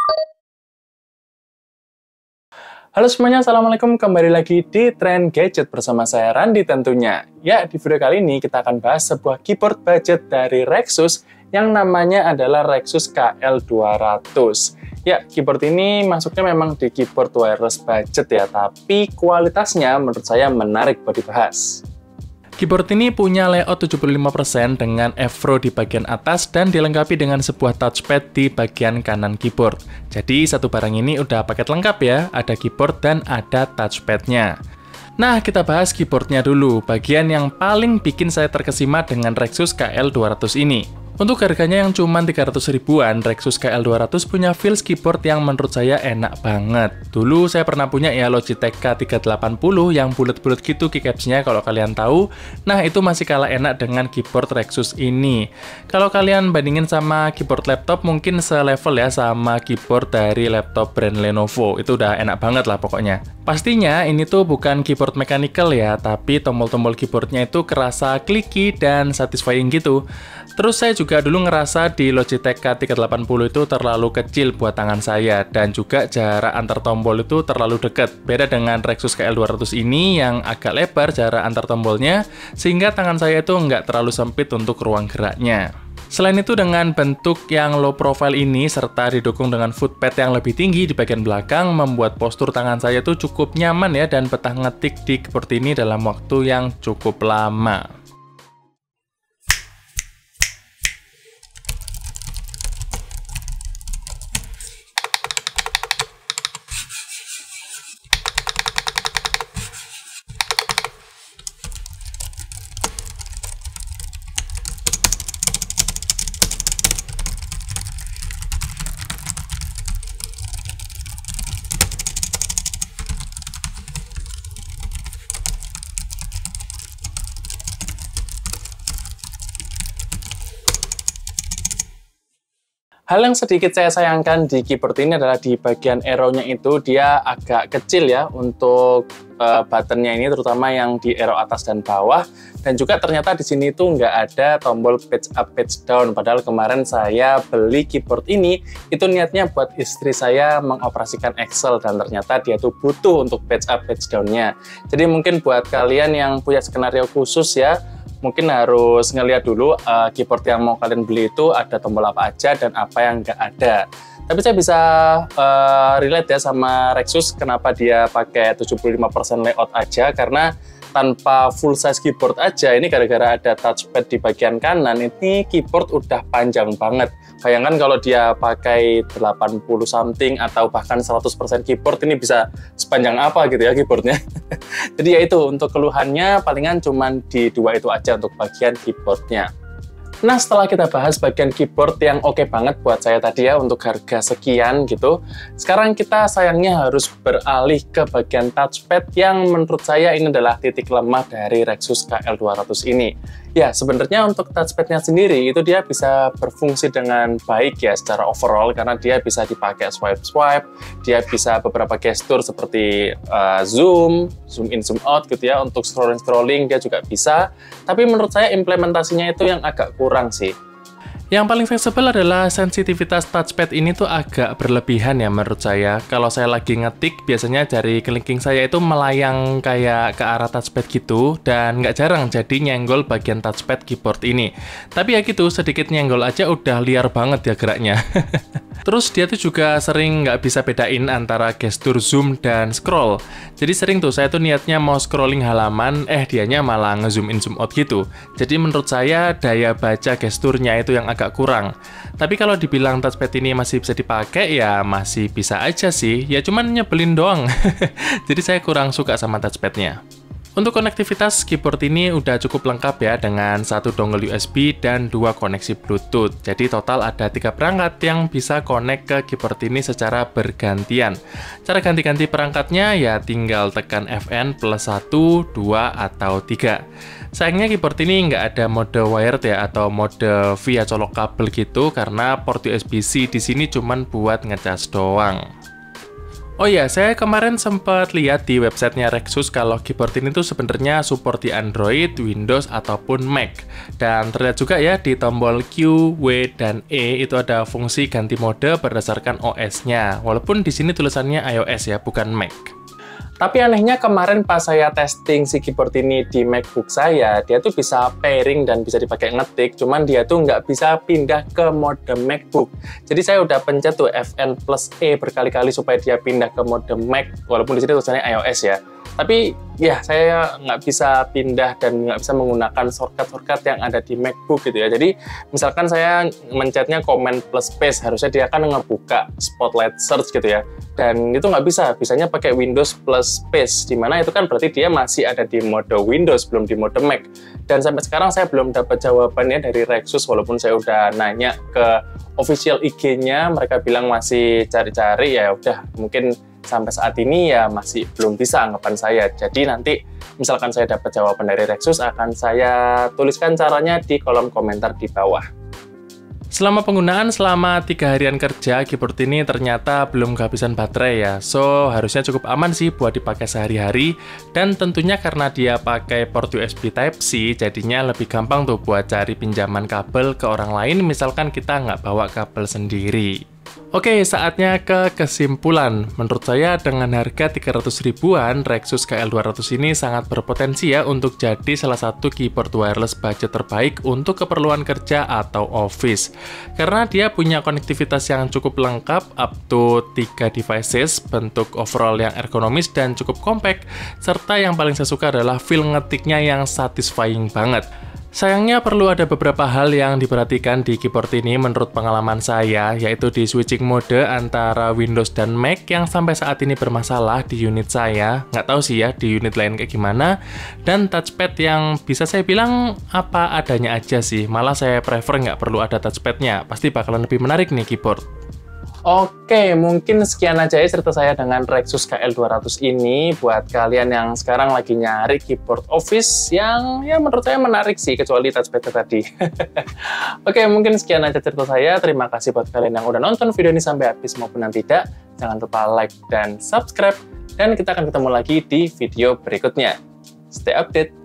Halo semuanya, Assalamualaikum. Kembali lagi di Tren Gadget bersama saya, Randi tentunya. Ya, di video kali ini kita akan bahas sebuah keyboard budget dari Rexus yang namanya adalah Rexus KL200. Ya, keyboard ini masuknya memang di keyboard wireless budget ya, tapi kualitasnya menurut saya menarik buat dibahas. Keyboard ini punya layout 75% dengan F-Row di bagian atas dan dilengkapi dengan sebuah touchpad di bagian kanan keyboard. Jadi satu barang ini udah paket lengkap ya, ada keyboard dan ada touchpadnya. Nah, kita bahas keyboardnya dulu, bagian yang paling bikin saya terkesima dengan Rexus KL200 ini. Untuk harganya yang cuma 300 ribuan, Rexus KL200 punya feels keyboard yang menurut saya enak banget. Dulu saya pernah punya ya Logitech K380 yang bulat-bulat gitu keycapsnya kalau kalian tahu. Nah, itu masih kalah enak dengan keyboard Rexus ini. Kalau kalian bandingin sama keyboard laptop, mungkin selevel ya sama keyboard dari laptop brand Lenovo. Itu udah enak banget lah pokoknya. Pastinya ini tuh bukan keyboard mechanical ya, tapi tombol-tombol keyboardnya itu kerasa clicky dan satisfying gitu. Terus saya juga dulu ngerasa di Logitech K380 itu terlalu kecil buat tangan saya, dan juga jarak antar tombol itu terlalu dekat. Beda dengan Rexus KL200 ini yang agak lebar jarak antar tombolnya, sehingga tangan saya itu nggak terlalu sempit untuk ruang geraknya. Selain itu, dengan bentuk yang low profile ini, serta didukung dengan footpad yang lebih tinggi di bagian belakang, membuat postur tangan saya itu cukup nyaman ya, dan betah ngetik di keyboard ini dalam waktu yang cukup lama. Hal yang sedikit saya sayangkan di keyboard ini adalah di bagian arrow-nya itu dia agak kecil ya untuk buttonnya ini, terutama yang di arrow atas dan bawah. Dan juga ternyata di sini tuh nggak ada tombol page up, page down. Padahal kemarin saya beli keyboard ini, itu niatnya buat istri saya mengoperasikan Excel, dan ternyata dia tuh butuh untuk page up, page down-nya. Jadi mungkin buat kalian yang punya skenario khusus ya, mungkin harus ngeliat dulu keyboard yang mau kalian beli itu ada tombol apa aja dan apa yang nggak ada. Tapi saya bisa relate ya sama Rexus kenapa dia pakai 75% layout aja, karena tanpa full size keyboard aja, ini gara-gara ada touchpad di bagian kanan, ini keyboard udah panjang banget. Bayangkan kalau dia pakai 80 something atau bahkan 100% keyboard, ini bisa sepanjang apa gitu ya keyboardnya. Jadi ya itu, untuk keluhannya palingan cuman di dua itu aja untuk bagian keyboardnya. Nah, setelah kita bahas bagian keyboard yang oke banget buat saya tadi ya, untuk harga sekian gitu, sekarang kita sayangnya harus beralih ke bagian touchpad yang menurut saya ini adalah titik lemah dari Rexus KL200 ini. Ya, sebenarnya untuk touchpadnya sendiri itu dia bisa berfungsi dengan baik ya secara overall, karena dia bisa dipakai swipe-swipe, dia bisa beberapa gestur seperti zoom in, zoom out gitu ya, untuk scrolling-scrolling dia juga bisa. Tapi menurut saya implementasinya itu yang agak kurang sih. Yang paling visible adalah sensitivitas touchpad ini tuh agak berlebihan ya menurut saya. Kalau saya lagi ngetik, biasanya jari kelingking saya itu melayang kayak ke arah touchpad gitu, dan nggak jarang jadi nyenggol bagian touchpad keyboard ini. Tapi ya gitu, sedikit nyenggol aja udah liar banget ya geraknya. Terus dia tuh juga sering nggak bisa bedain antara gestur zoom dan scroll. Jadi sering tuh saya tuh niatnya mau scrolling halaman, dianya malah nge-zoom in, zoom out gitu. Jadi menurut saya daya baca gesturnya itu yang agak kurang. Tapi kalau dibilang touchpad ini masih bisa dipakai, ya masih bisa aja sih. Ya cuman nyebelin doang. Jadi saya kurang suka sama touchpadnya. Untuk konektivitas, keyboard ini udah cukup lengkap ya, dengan satu dongle USB dan 2 koneksi Bluetooth. Jadi total ada 3 perangkat yang bisa connect ke keyboard ini secara bergantian. Cara ganti-ganti perangkatnya ya tinggal tekan Fn plus 1, 2, atau 3. Sayangnya keyboard ini nggak ada mode wired ya, atau mode via colok kabel gitu, karena port USB-C di sini cuman buat ngecas doang. Oh iya, saya kemarin sempat lihat di websitenya Rexus kalau keyboard ini tuh sebenarnya support di Android, Windows, ataupun Mac. Dan terlihat juga ya di tombol Q, W, dan E itu ada fungsi ganti mode berdasarkan OS-nya. Walaupun di sini tulisannya iOS ya, bukan Mac. Tapi anehnya kemarin pas saya testing si keyboard ini di MacBook saya, dia tuh bisa pairing dan bisa dipakai ngetik, cuman dia tuh nggak bisa pindah ke mode MacBook. Jadi saya udah pencet tuh Fn plus E berkali-kali supaya dia pindah ke mode Mac, walaupun di sini tulisannya iOS ya. Tapi ya saya nggak bisa pindah dan nggak bisa menggunakan shortcut-shortcut yang ada di MacBook gitu ya. Jadi misalkan saya mencetnya Command plus Space, harusnya dia akan ngebuka Spotlight Search gitu ya. Dan itu nggak bisa, bisanya pakai Windows plus Space, dimana itu kan berarti dia masih ada di mode Windows, belum di mode Mac. Dan sampai sekarang saya belum dapat jawabannya dari Rexus, walaupun saya udah nanya ke official IG-nya, mereka bilang masih cari-cari, ya udah mungkin sampai saat ini ya masih belum bisa anggapan saya. Jadi nanti misalkan saya dapat jawaban dari Rexus, akan saya tuliskan caranya di kolom komentar di bawah. Selama penggunaan selama 3 harian kerja, keyboard ini ternyata belum kehabisan baterai ya. So, harusnya cukup aman sih buat dipakai sehari-hari. Dan tentunya karena dia pakai port USB Type-C, jadinya lebih gampang tuh buat cari pinjaman kabel ke orang lain, misalkan kita nggak bawa kabel sendiri. Oke, saatnya ke kesimpulan. Menurut saya dengan harga 300 ribuan, Rexus KL200 ini sangat berpotensi ya untuk jadi salah satu keyboard wireless budget terbaik untuk keperluan kerja atau office. Karena dia punya konektivitas yang cukup lengkap, up to 3 devices, bentuk overall yang ergonomis dan cukup compact, serta yang paling saya suka adalah feel ngetiknya yang satisfying banget. Sayangnya perlu ada beberapa hal yang diperhatikan di keyboard ini menurut pengalaman saya, yaitu di switching mode antara Windows dan Mac yang sampai saat ini bermasalah di unit saya. Nggak tahu sih ya di unit lain kayak gimana. Dan touchpad yang bisa saya bilang apa adanya aja sih, malah saya prefer nggak perlu ada touchpadnya, pasti bakalan lebih menarik nih keyboard. Oke, mungkin sekian aja ya cerita saya dengan Rexus KL200 ini. Buat kalian yang sekarang lagi nyari keyboard office yang ya menurut saya menarik sih, kecuali touchpad tadi. Oke, mungkin sekian aja cerita saya. Terima kasih buat kalian yang udah nonton video ini sampai habis maupun yang tidak. Jangan lupa like dan subscribe. Dan kita akan ketemu lagi di video berikutnya. Stay update!